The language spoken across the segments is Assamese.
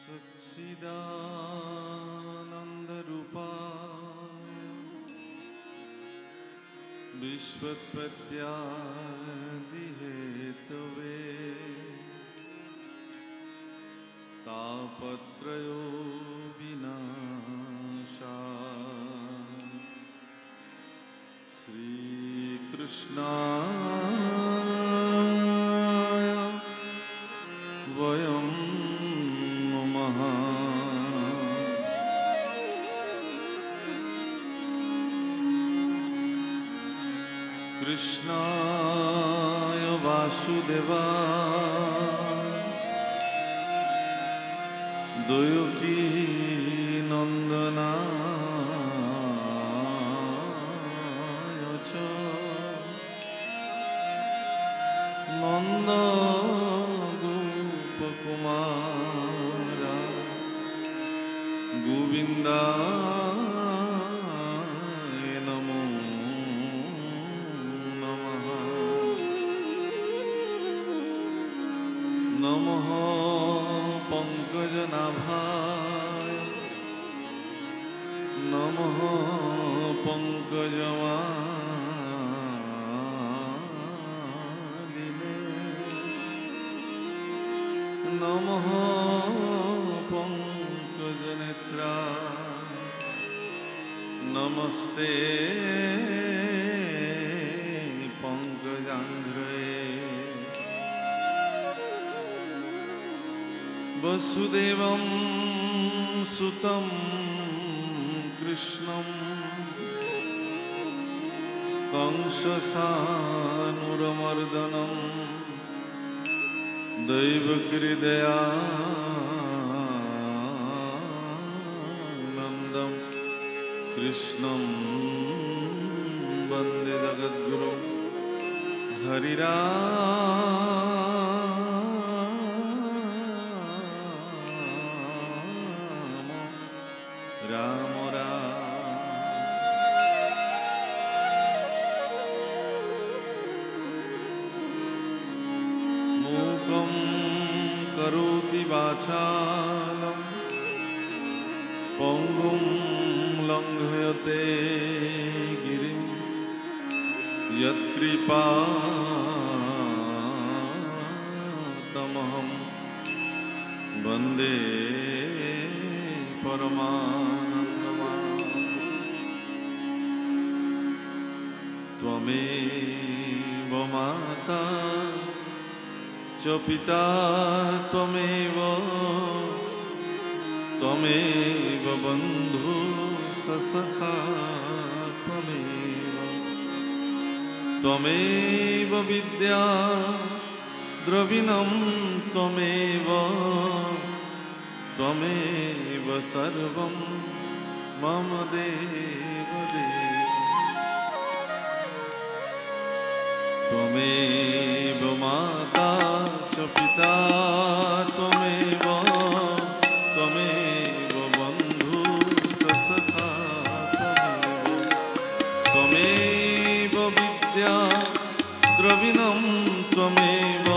सच्चिदानन्दरूपाय विश्वोत्पत्त्यादिहेतवे तापत्रयो विनाशाय श्रीकृष्णाय वयं नमः। कृष्णाय वासुदेवाय देवकी नन्दनाय च नन्द गोपकुमाराय गोविन्दाय नमो नमः। नमः पंकजनाभाय नमः पंकजमालिने नमः पंकजनेत्राय नमस्ते पंकजाङ्घ्रे। वसुदेवं सुतं कृष्णं कंससानुरमर्दनं दैवकृदयानन्दं कृष्णं वन्दे जगद्गुरुं हरिरा राम मूकं करोति वाचालं पङ्गुं लङ्घयते गिरिं यत्कृपातमहं वन्दे परमानन्दमाधवं। त्वमेव माता च पिता त्वमेव त्वमेव बन्धु सखा त्वमेव त्वमेव विद्या द्रविणं त्वमेव त्वमेव सर्वं मम देवदेव। त्वमेव माता च पिता त्वमेव त्वमेव बन्धु सखा त्वमेव त्वमेव विद्या द्रविणं त्वमेव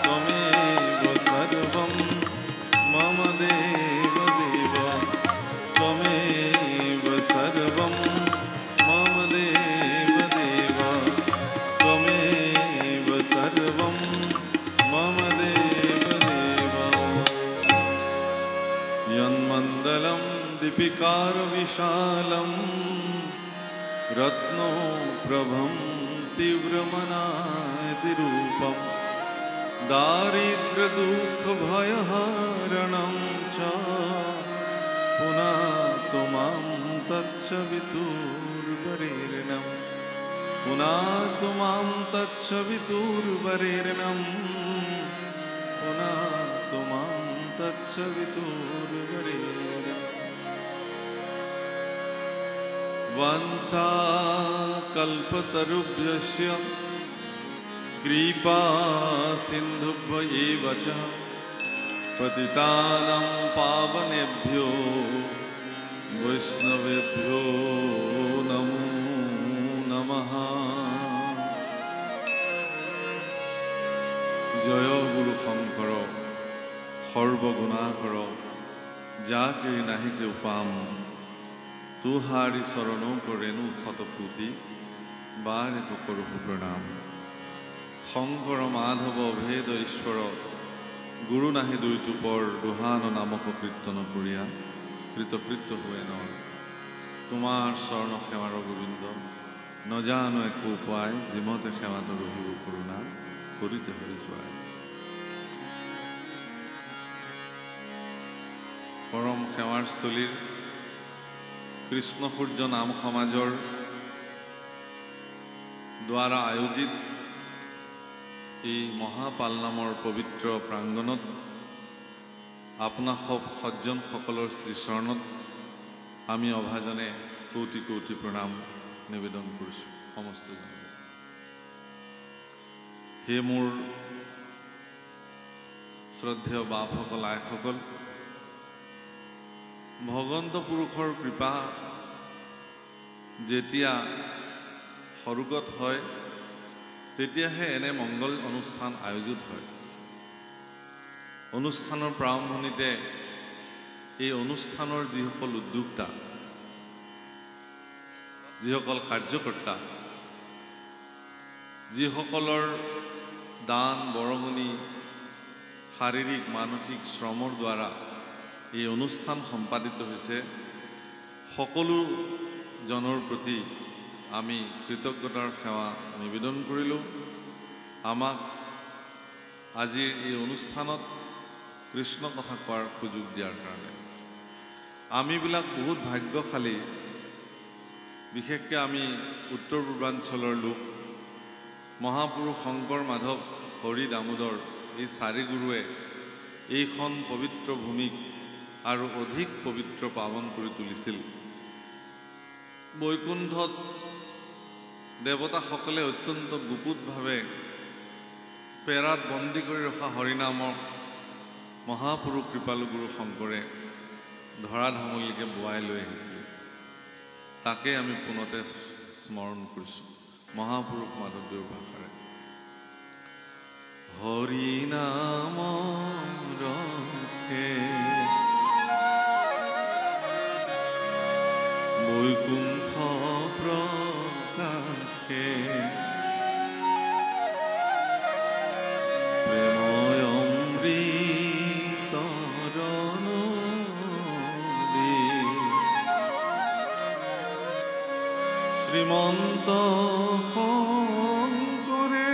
त्वमेव सर्वं मम देवदेव। त्वमेव सर्वं मम देवदेव त्वमेव सर्वं मम देवदेव। यन्मण्डलं दीपिकारविशालं रत्नो प्रभं तीव्रमनातिरूपं दारिद्र्यदुःखभयहरणं च पुनातु मां तत्सवितुर्वरेण्यं पुनातु मां तत्सवितुर्वरेण्यं पुनातु मां तत्सवितुर्वरेण्यम्। वंशाकल्पतरुभ्यश्च कृपा सिन्धुभ्यैव च पतितानां पावनेभ्यो वैष्णवेभ्यो नमो नमः। जय गुरु शंकर সর্বগুণাকর যাকে নাহিকে উপাম তুহারি চরণ করেনু শতকোটি বারে করু প্রণাম শংকৰ মাধৱ ভেদ ঈশ্বৰ গুৰু নাহি দুই টুপৰ দুহান নামক কীৰ্তন কৰিয়া কৃতকৃত্য हुए নৰ তোমাৰ চৰণ সেৱাৰ গোবিন্দ নজানো একো উপায় যিমতে সেৱাত ৰহিব কৰোণা কৰিতে হৰি যোৱাই পৰম সেৱাৰ স্থলীৰ কৃষ্ণ সূৰ্য নাম সমাজৰ দ্বাৰা আয়োজিত এই মহাপালনামৰ পবিত্ৰ প্ৰাংগণত আপোনা সব সজ্জনসকলৰ শ্ৰীচৰণত আমি অভাজনে কোটি কোটি প্ৰণাম নিবেদন কৰিছোঁ সমস্তজন হে মোৰ শ্ৰদ্ধেয় বাপসকল আইসকল ভগৱন্ত পুৰুষৰ কৃপা যেতিয়া সৰুগত হয় তেতিয়াহে এনে মংগল অনুষ্ঠান আয়োজিত হয় অনুষ্ঠানৰ প্ৰাৰম্ভণিতে এই অনুষ্ঠানৰ যিসকল উদ্যোক্তা যিসকল কাৰ্যকৰ্তা যিসকলৰ দান বৰঙণি শাৰীৰিক মানসিক শ্ৰমৰ দ্বাৰা এই অনুষ্ঠান সম্পাদিত হৈছে সকলো জনৰ প্ৰতি আমি কৃতজ্ঞতাৰ সেৱা নিবেদন কৰিলোঁ আমাক আজিৰ এই অনুষ্ঠানত কৃষ্ণ কথা কোৱাৰ সুযোগ দিয়াৰ কাৰণে আমিবিলাক বহুত ভাগ্যশালী বিশেষকৈ আমি উত্তৰ পূৰ্বাঞ্চলৰ লোক মহাপুৰুষ শংকৰ মাধৱ হৰি দামোদৰ এই চাৰি গুৰুৱে এইখন পবিত্ৰ ভূমিক আৰু অধিক পবিত্ৰ পাৱন কৰি তুলিছিল বৈকুণ্ঠত দেৱতাসকলে অত্যন্ত গুপুতভাৱে পেৰাত বন্দী কৰি ৰখা হৰিনামক মহাপুৰুষ কৃপালু গুৰু শংকৰে ধৰাধামলৈকে বোৱাই লৈ আহিছিল তাকে আমি পুনতে স্মৰণ কৰিছোঁ মহাপুৰুষ মাধৱদেৱৰ ভাষাৰে হৰিনাম ৰখে বৈকুণ্ঠ প্ৰকাশে প্ৰেময় অমৃতৰ নদী শ্ৰীমন্ত শংকৰে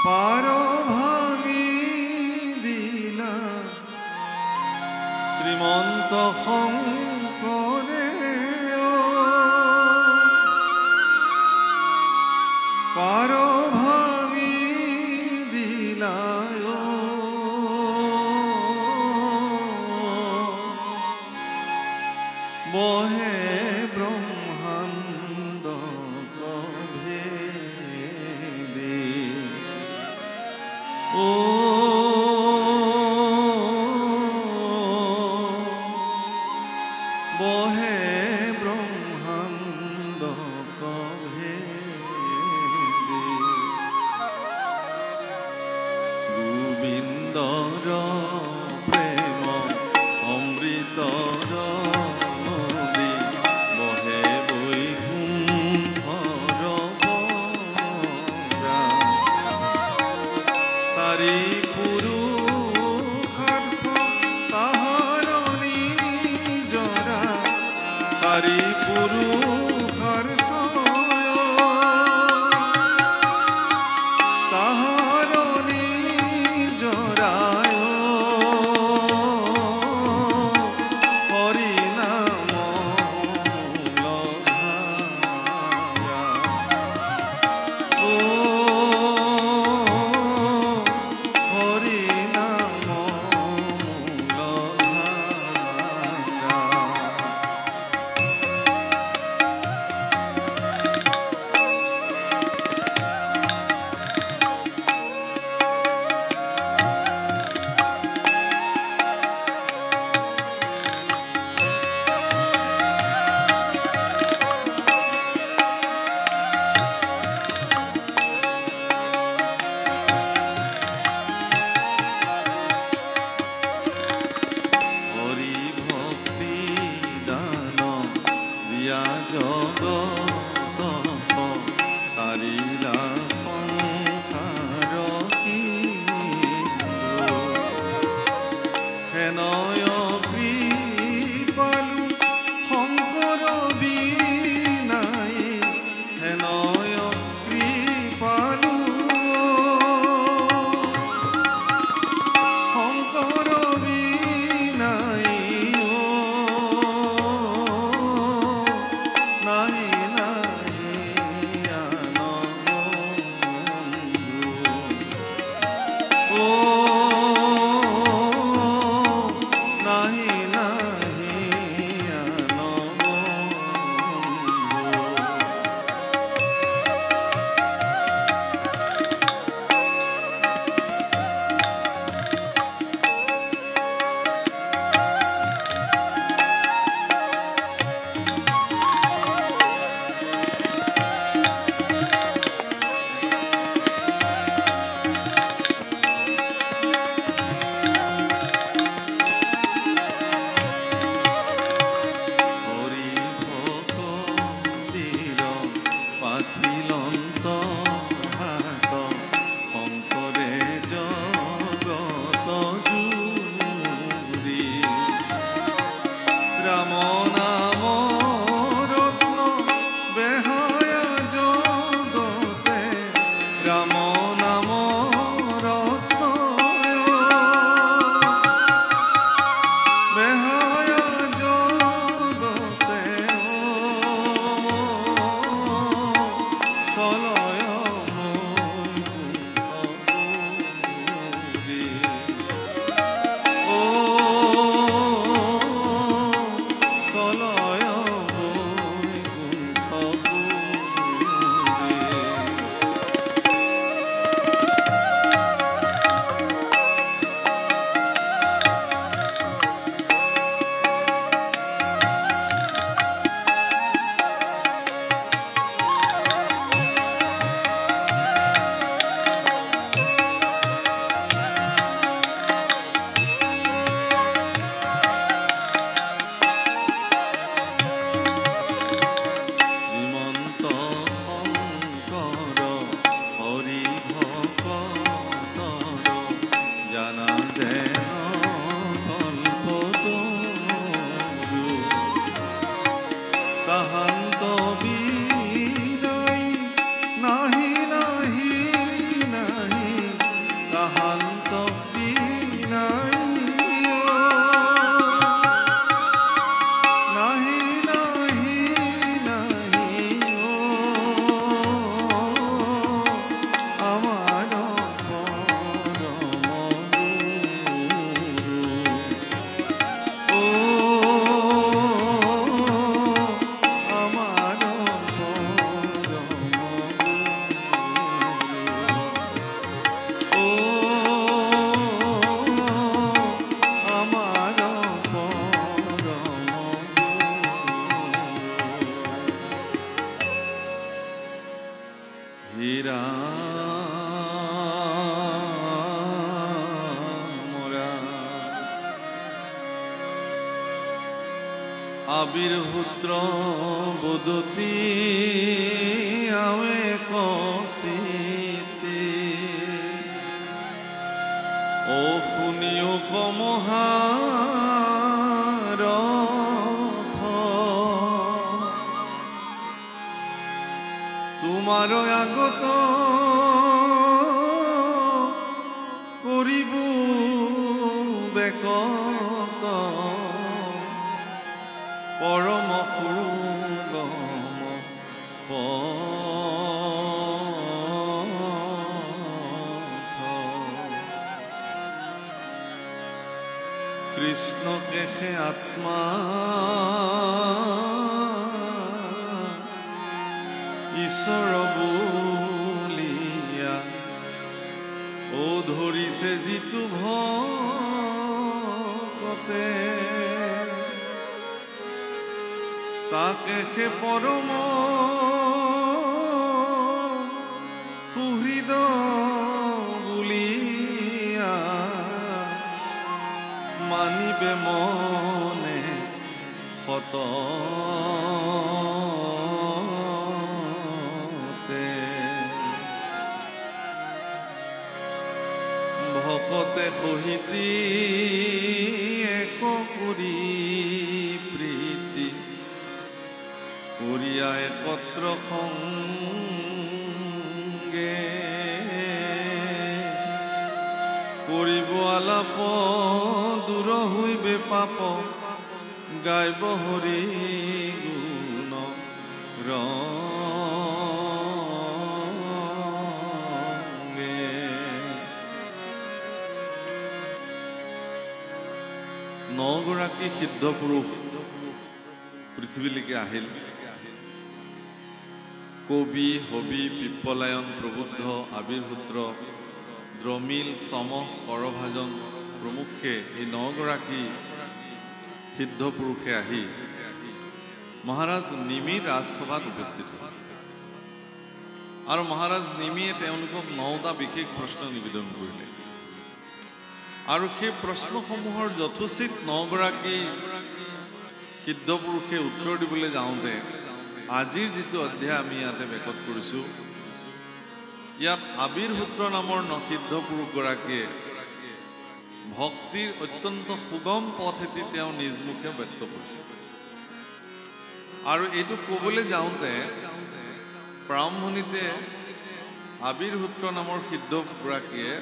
পাৰ ভাঙি দিলা শ্ৰীমন্ত শংকৰে পাৰ ভাঙি দিলা বহে ব্ৰহ্মাণ্ড ভেদে বহে ব্ৰহ্মাণ্ড ভেদে গোবিন্দৰ প্ৰেম অমৃতৰ নদী বহে বৈকুণ্ঠৰ বৰা চাৰি পুৰুষাৰ্থ তাহাৰ নিজৰা চাৰি পুৰুষাৰ্থ তাহাৰ নিজৰায় হৰিনাম লধাৰা হৰিনাম লধাৰা শ্ৰীৰাম নাম আবিৰ্ভূত্ৰ বদতি আৱে কচিতে ও শুনিও কমহাৰথ তোমাৰ আগত কৰিব বেকত পৰম সুগম পথ কৃষ্ণকে সে আত্মা ঈশ্বৰ বুলিয়া ও ধৰিছে যিটো ভকতে তাকে সে পৰম সুহৃদ বুলিয়া মানিবে মনে সততে ভকতে সহিতি এক কৰি প্ৰীতি কৰিয়া একত্ৰ সংগে কৰিব আলাপ দূৰ হৈবে পাপ গাইব হৰি গুণ ৰঙে নগৰাকী সিদ্ধ পুৰুষ পৃথিৱীলৈকে আহিল কবি হবি পিপ্পলায়ন প্ৰবুদ্ধ আবিৰ্ভূত্ৰ দ্ৰমিল সমহ কৰভাজন প্ৰমুখ্যে এই 9 গৰাকী সিদ্ধ পুৰুষে আহি মহাৰাজ নিমিৰ ৰাজসভাত উপস্থিত হ'ল আৰু মহাৰাজ নিমিয়ে তেওঁলোকক 9টা বিশেষ প্ৰশ্ন নিবেদন কৰিলে আৰু সেই প্ৰশ্নসমূহৰ যথোচিত 9 গৰাকী সিদ্ধ পুৰুষে উত্তৰ দিবলৈ যাওঁতে আজিৰ যিটো অধ্যায় আমি ইয়াতে বেকত কৰিছোঁ ইয়াত আবিৰ্ভূত্ৰ নামৰ সিদ্ধ পুৰুষগৰাকীয়ে ভক্তিৰ অত্যন্ত সুগম পথ এটি তেওঁ নিজ মুখে ব্যক্ত কৰিছে আৰু এইটো ক'বলৈ যাওঁতে প্ৰাৰম্ভণিতে আবিৰ্ভূত্ৰ নামৰ সিদ্ধগৰাকীয়ে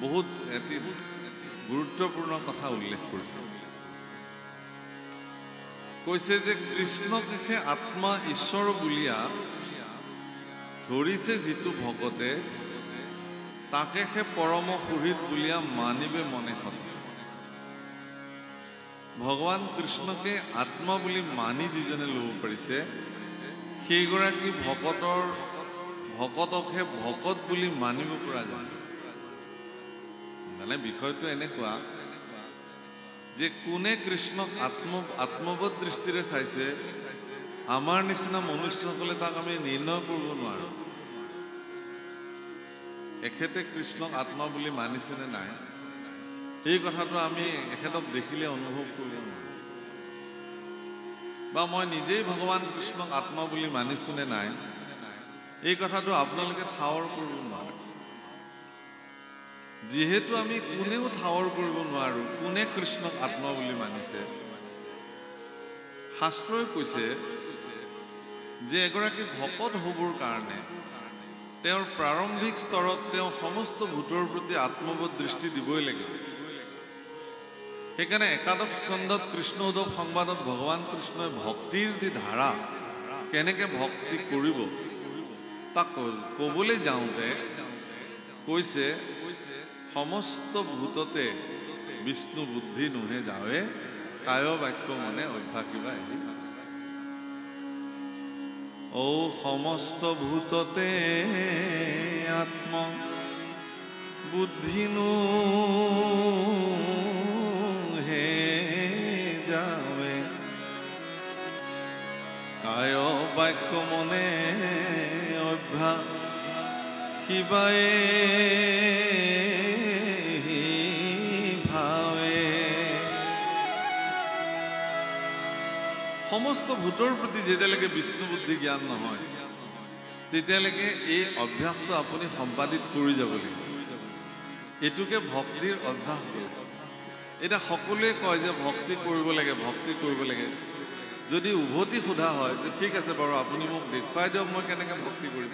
বহুত এটি গুৰুত্বপূৰ্ণ কথা উল্লেখ কৰিছে। কৈছে যে কৃষ্ণকে আত্মা ঈশ্বৰ বুলিয়া ধৰিছে যিটো ভকতে তাকে সে পৰম সুহৃদ বুলিয়া মানিবে মনে সত। ভগৱান কৃষ্ণকে আত্মা বুলি মানি যিজনে ল'ব পাৰিছে সেইগৰাকী ভকতকহে ভকত বুলি মানিব পৰা যায়। মানে বিষয়টো এনেকুৱা যে কোনে কৃষ্ণক আত্মবোধ দৃষ্টিৰে চাইছে, আমাৰ নিচিনা মনুষ্যসকলে তাক আমি নিৰ্ণয় কৰিব নোৱাৰো। এখেতে কৃষ্ণক আত্মা বুলি মানিছেনে নাই এই কথাটো আমি এখেতক দেখিলে অনুভৱ কৰিব নোৱাৰো। বা মই নিজেই ভগৱান কৃষ্ণক আত্মা বুলি মানিছোনে নাই এই কথাটো আপোনালোকে ঠাৱৰ কৰিব নোৱাৰে। যিহেতু আমি কোনেও ঠাৱৰ কৰিব নোৱাৰো কোনে কৃষ্ণক আত্মা বুলি মানিছে, শাস্ত্ৰই কৈছে যে এগৰাকী ভকত হ'বৰ কাৰণে তেওঁৰ প্ৰাৰম্ভিক স্তৰত তেওঁ সমস্ত ভূতৰ প্ৰতি আত্মবোধ দৃষ্টি দিবই লাগিব। সেইকাৰণে একাদশ স্কন্ধত কৃষ্ণ উদ্ধৱ সংবাদত ভগৱান কৃষ্ণই ভক্তিৰ যি ধাৰা কেনেকে ভক্তি কৰিব তাক ক'বলৈ যাওঁতে কৈছে সমস্ত ভূততে বিষ্ণু বুদ্ধি নোহে যাৱে কায় বাক্য মনে অভ্যাসিবা এৰি। ও সমস্ত ভূততে আত্ম বুদ্ধি নোহে যাৱে কায় বাক্য মনে অভ্যাসিবায়ে সমস্ত ভূতৰ প্ৰতি যেতিয়ালৈকে বিষ্ণু বুদ্ধি জ্ঞান নহয় তেতিয়ালৈকে এই অভ্যাসটো আপুনি সম্পাদিত কৰি যাব লাগিব। এইটোকে ভক্তিৰ অভ্যাস কৰে। এটা সকলোৱে কয় যে ভক্তি কৰিব লাগে ভক্তি কৰিব লাগে। যদি উভতি সোধা হয় যে ঠিক আছে বাৰু আপুনি মোক দেখুৱাই দিয়ক মই কেনেকৈ ভক্তি কৰিম।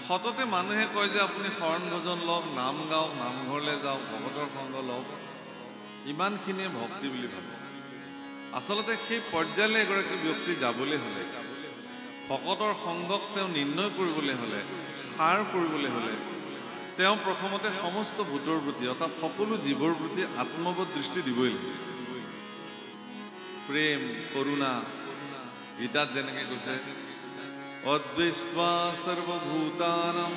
সততে মানুহে কয় যে আপুনি শৰণ ভজন লওক, নাম গাওক, নামঘৰলৈ যাওক, ভকতৰ সংগ লওক, ইমানখিনিয়ে ভক্তি বুলি ভাবে। আচলতে সেই পৰ্যায়লৈ এগৰাকী ব্যক্তি যাবলৈ হ'লে, ভকতৰ সংগক তেওঁ নিৰ্ণয় কৰিবলৈ হ'লে, সাৰ কৰিবলৈ হ'লে তেওঁ প্ৰথমতে সমস্ত ভূতৰ প্ৰতি অৰ্থাৎ সকলো জীৱৰ প্ৰতি আত্মবোধ দৃষ্টি দিবই লাগিব। প্ৰেম কৰুণা গীতাত যেনেকে কৈছে অদ্বৈস্ত্বা সৰ্বভূতানাং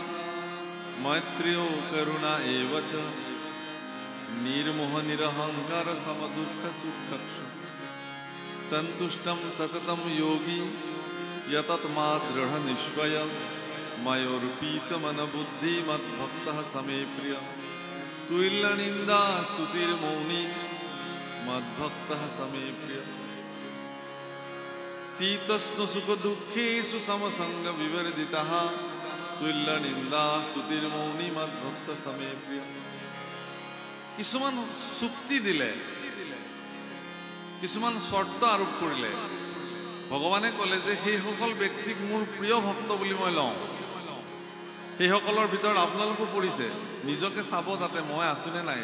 মৈত্ৰেয় কৰুণা এৱচ নিৰ্মোহ নিৰহংকাৰ সমদুঃখ সুখক্ষ সন্তুষ্টম সততম যোগী यतत्मा दृढ़ निश्चय मयोर्पीत मन बुद्धि मद्भक्त समे प्रिय तुल्य निंदा स्तुतिर्मौनी मद्भक्त समे प्रिय शीतोष्ण सुख दुखेषु समसंग विवर्जितः तुल्य निंदा स्तुतिर्मौनी मद्भक्त समे प्रिय। কিছুমান চুক্তি দিলে, কিছুমান শৰ্ত আৰোপ কৰিলে ভগৱানে ক'লে যে সেইসকল ব্যক্তিক মোৰ প্ৰিয় ভক্ত বুলি মই লওঁ। সেইসকলৰ ভিতৰত আপোনালোকো পৰিছে, নিজকে চাব তাতে মই আছোনে নাই।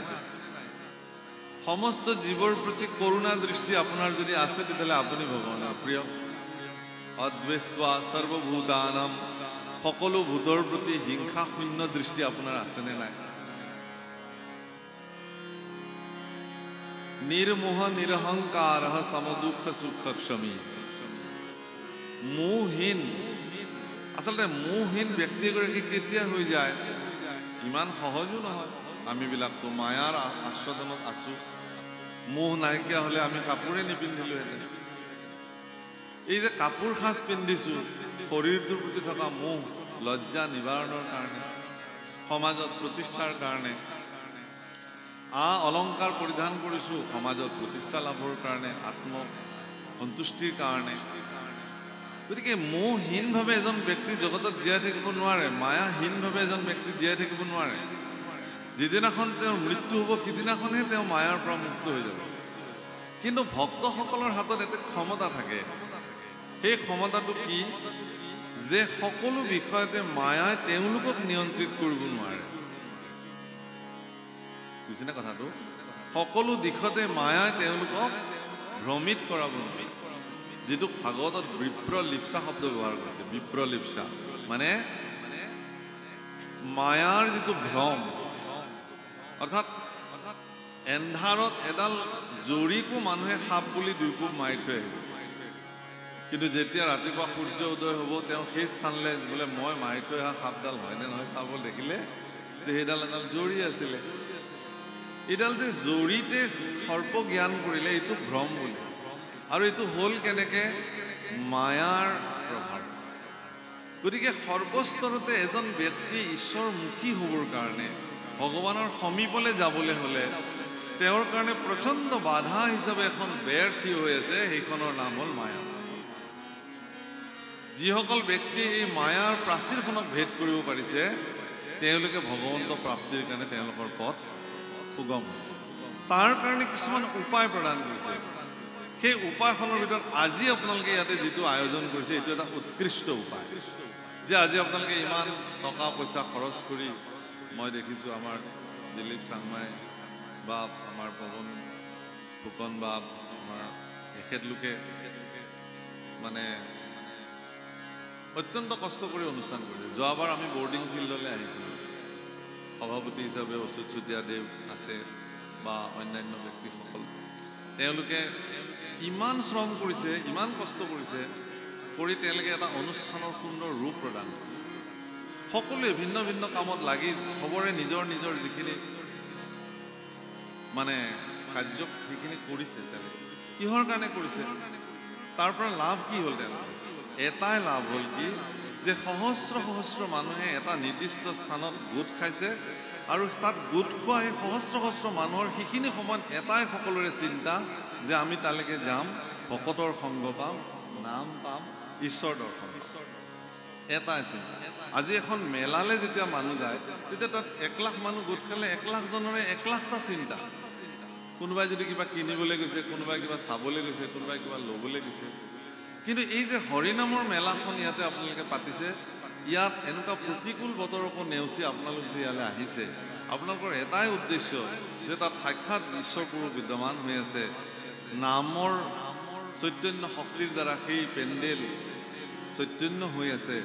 সমস্ত জীৱৰ প্ৰতি কৰুণা দৃষ্টি আপোনাৰ যদি আছে তেতিয়াহ'লে আপুনি ভগৱানৰ প্ৰিয়। অদ্বৈস্ত্বা সৰ্বভূতানাম সকলো ভূতৰ প্ৰতি হিংসা শূন্য দৃষ্টি আপোনাৰ আছেনে নাই। নিৰ্মোহ নিৰহংকাৰ সমদুঃখ সুখক্ষমী মোহহীন। আচলতে মোহহীন ব্যক্তি এগৰাকী কেতিয়া হৈ যায় ইমান সহজো নহয়। আমিবিলাকতো মায়াৰ আস্বাদনত আছো। মোহ নাইকিয়া হ'লে আমি কাপোৰে নিপিন্ধিলোহেঁতেন। এই যে কাপোৰ সাজ পিন্ধিছো শৰীৰটোৰ প্ৰতি থকা মোহ লজ্জা নিবাৰণৰ কাৰণে, সমাজত প্ৰতিষ্ঠাৰ কাৰণে। অলংকাৰ পৰিধান কৰিছো সমাজত প্ৰতিষ্ঠা লাভৰ কাৰণে, আত্ম সন্তুষ্টিৰ কাৰণে। গতিকে মোহহীনভাৱে এজন ব্যক্তি জগতত জীয়াই থাকিব নোৱাৰে, মায়াহীনভাৱে এজন ব্যক্তি জীয়াই থাকিব নোৱাৰে। যিদিনাখন তেওঁৰ মৃত্যু হ'ব সিদিনাখনহে তেওঁ মায়াৰ পৰা মুক্ত হৈ যাব। কিন্তু ভক্তসকলৰ হাতত এটা ক্ষমতা থাকে। সেই ক্ষমতাটো কি যে সকলো বিষয়তে মায়াই তেওঁলোকক নিয়ন্ত্ৰিত কৰিব নোৱাৰে। বুজিছেনে কথাটো? সকলো দিশতে মায়াই তেওঁলোকক ভ্ৰমিত কৰাব নোৱাৰে। যিটো ভাগৱতত বিপ্ৰলিপ্সা শব্দ ব্যৱহাৰ কৰিছে, বিপ্ৰলিপ্সা মানে মায়াৰ যিটো ভ্ৰম, অৰ্থাৎ এন্ধাৰত এডাল জৰীকো মানুহে সাপ বুলি দুই কোব মাৰি থৈ আহিব, কিন্তু যেতিয়া ৰাতিপুৱা সূৰ্য উদয় হ'ব তেওঁ সেই স্থানলৈ বোলে মই মাৰি থৈ অহা সাপডাল হয়নে নহয় চাব দেখিলে যে সেইডাল এডাল জৰী আছিলে। এইডাল যে জৰীতে সৰ্প জ্ঞান কৰিলে এইটো ভ্ৰম বুলি, আৰু এইটো হ'ল কেনেকে? মায়াৰ প্ৰভাৱ। গতিকে সৰ্বস্তৰতে এজন ব্যক্তি ঈশ্বৰমুখী হ'বৰ কাৰণে, ভগৱানৰ সমীপলৈ যাবলৈ হ'লে তেওঁৰ কাৰণে প্ৰচণ্ড বাধা হিচাপে এখন বেৰ থিয় হৈ আছে, সেইখনৰ নাম হ'ল মায়া। যিসকল ব্যক্তিয়ে এই মায়াৰ প্ৰাচীৰখনক ভেদ কৰিব পাৰিছে তেওঁলোকে ভগৱন্ত প্ৰাপ্তিৰ কাৰণে তেওঁলোকৰ পথ সুগম হৈছে। তাৰ কাৰণে কিছুমান উপায় প্ৰদান কৰিছে। সেই উপায়খনৰ ভিতৰত আজি আপোনালোকে ইয়াতে যিটো আয়োজন কৰিছে এইটো এটা উৎকৃষ্ট উপায়, যে আজি আপোনালোকে ইমান টকা পইচা খৰচ কৰি, মই দেখিছোঁ আমাৰ দিলীপ চাংমাই বা আমাৰ পৱন ফুকন বা আমাৰ এখেতলোকে মানে অত্যন্ত কষ্ট কৰি অনুষ্ঠান কৰিছে। যোৱাবাৰ আমি বৰ্ডিং ফিল্ডলৈ আহিছিলোঁ, সভাপতি হিচাপে অচ্যুত চুতীয়াদেৱ আছে বা অন্যান্য ব্যক্তিসকল, তেওঁলোকে ইমান শ্ৰম কৰিছে, ইমান কষ্ট কৰিছে, কৰি তেওঁলোকে এটা অনুষ্ঠানৰ সুন্দৰ ৰূপ প্ৰদান কৰিছে। সকলোৱে ভিন্ন ভিন্ন কামত লাগি চবৰে নিজৰ নিজৰ যিখিনি মানে কাৰ্য সেইখিনি কৰিছে। তেওঁলোকে কিহৰ কাৰণে কৰিছে? তাৰ পৰা লাভ কি হ'ল? তেওঁলোকে এটাই লাভ হ'ল কি, যে সহস্ৰ সহস্ৰ মানুহে এটা নিৰ্দিষ্ট স্থানত গোট খাইছে, আৰু তাত গোট খোৱা সেই সহস্ৰ সহস্ৰ মানুহৰ সেইখিনি সময়ত এটাই সকলোৰে চিন্তা যে আমি তালৈকে যাম, ভকতৰ সংগ পাম, নাম পাম, ঈশ্বৰ দৰ্শন। এটাই চিন্তা। আজি এখন মেলালৈ যেতিয়া মানুহ যায় তেতিয়া তাত 1 লাখ মানুহ গোট খালে 1 লাখ জনৰে 1 লাখটা চিন্তা। কোনোবাই যদি কিবা কিনিবলৈ গৈছে, কোনোবাই কিবা চাবলৈ গৈছে, কোনোবাই কিবা ল'বলৈ গৈছে। কিন্তু এই যে হৰিনামৰ মেলাখন ইয়াতে আপোনালোকে পাতিছে, ইয়াত এনেকুৱা প্ৰতিকূল বতৰকো নেওচি আপোনালোক যে ইয়ালৈ আহিছে, আপোনালোকৰ এটাই উদ্দেশ্য যে তাত সাক্ষাৎ ঈশ্বৰপুৰুষ বিদ্যমান হৈ আছে, নামৰ চৈতন্য শক্তিৰ দ্বাৰা সেই পেণ্ডেল চৈতন্য হৈ আছে,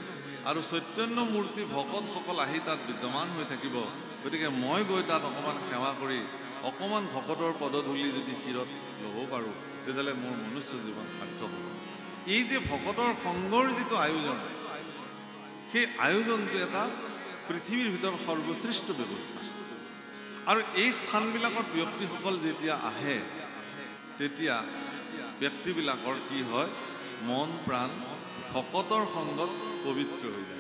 আৰু চৈতন্য মূৰ্তি ভকতসকল আহি তাত বিদ্যমান হৈ থাকিব। গতিকে মই গৈ তাত অকণমান সেৱা কৰি অকণমান ভকতৰ পদধূলি যদি শিৰত ল'ব পাৰোঁ তেতিয়াহ'লে মোৰ মনুষ্য জীৱন সাৰ্থক হ'ব। এই যে ভকতৰ সংগৰ যিটো আয়োজন, সেই আয়োজনটো এটা পৃথিৱীৰ ভিতৰত সৰ্বশ্ৰেষ্ঠ ব্যৱস্থা। আৰু এই স্থানবিলাকত ব্যক্তিসকল যেতিয়া আহে তেতিয়া ব্যক্তিবিলাকৰ কি হয়? মন প্ৰাণ ভকতৰ সংগত পবিত্ৰ হৈ যায়।